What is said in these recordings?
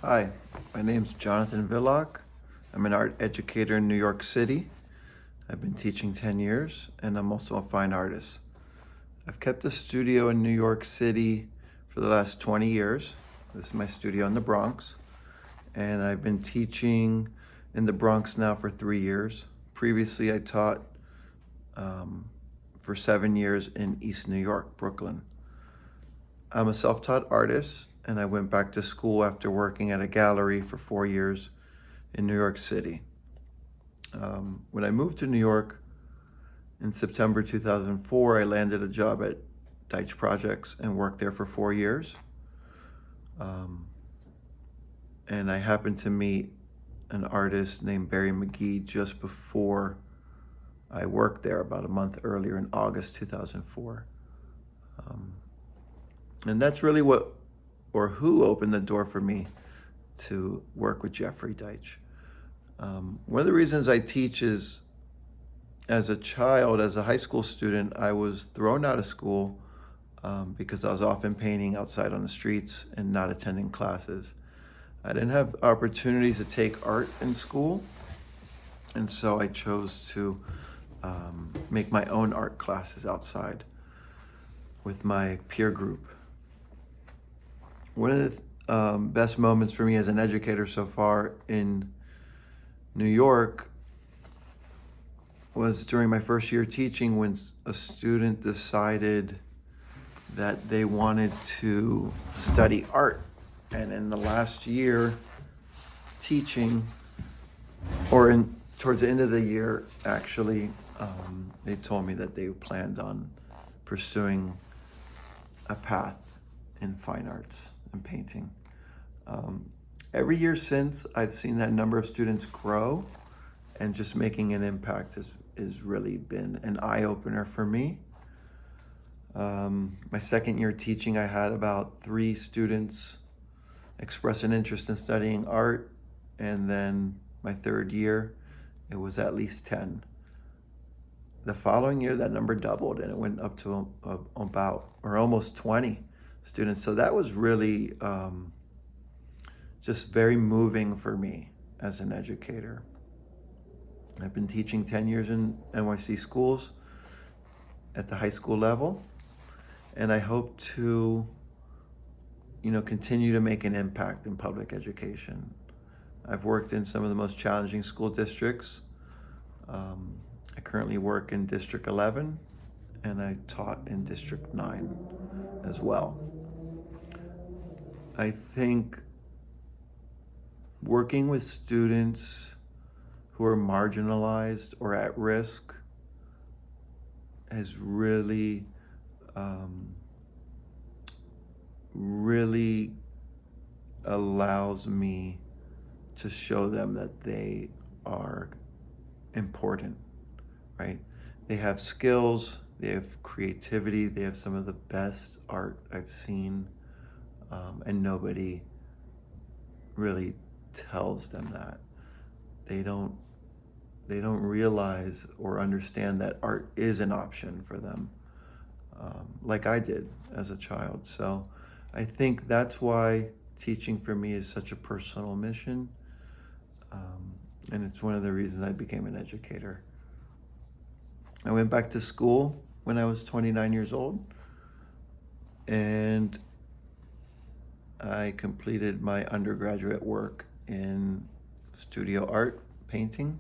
Hi, my name's Jonathan Villock. I'm an art educator in New York City. I've been teaching 10 years, and I'm also a fine artist. I've kept a studio in New York City for the last 20 years. This is my studio in the Bronx, and I've been teaching in the Bronx now for 3 years. Previously, I taught for 7 years in East New York, Brooklyn. I'm a self-taught artist, and I went back to school after working at a gallery for 4 years in New York City. When I moved to New York in September 2004, I landed a job at Deitch Projects and worked there for 4 years. And I happened to meet an artist named Barry McGee just before I worked there, about a month earlier in August 2004. And that's really who opened the door for me to work with Jeffrey Deitch. One of the reasons I teach is, as a child, as a high school student, I was thrown out of school because I was often painting outside on the streets and not attending classes. I didn't have opportunities to take art in school, and so I chose to make my own art classes outside with my peer group. One of the best moments for me as an educator so far in New York was during my first year teaching, when a student decided that they wanted to study art. And in the last year teaching, or towards the end of the year, actually, they told me that they planned on pursuing a path in fine arts and painting. Every year since, I've seen that number of students grow, and just making an impact has really been an eye-opener for me. My second year teaching, I had about 3 students express an interest in studying art, and then my third year, it was at least 10. The following year, that number doubled, and it went up to about, or almost 20 students. So that was really just very moving for me as an educator. I've been teaching 10 years in NYC schools at the high school level, and I hope to, continue to make an impact in public education. I've worked in some of the most challenging school districts. I currently work in District 11, and I taught in District 9 as well. I think working with students who are marginalized or at risk has really allows me to show them that they are important, right? They have skills, they have creativity, they have some of the best art I've seen, and nobody really tells them that. They don't realize or understand that art is an option for them, like I did as a child. So I think that's why teaching for me is such a personal mission, and it's one of the reasons I became an educator. I went back to school when I was 29 years old, and I completed my undergraduate work in studio art, painting,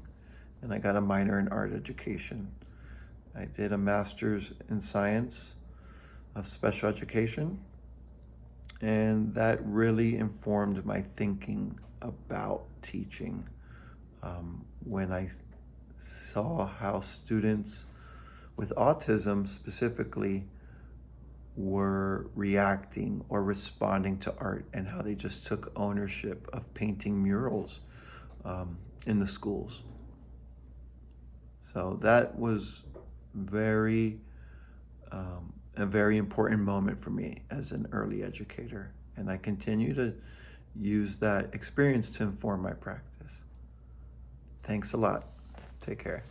and I got a minor in art education. I did a master's in science of special education, and that really informed my thinking about teaching. When I saw how students with autism specifically were reacting or responding to art, and how they just took ownership of painting murals in the schools. So that was a very important moment for me as an early educator, and I continue to use that experience to inform my practice. Thanks a lot. Take care.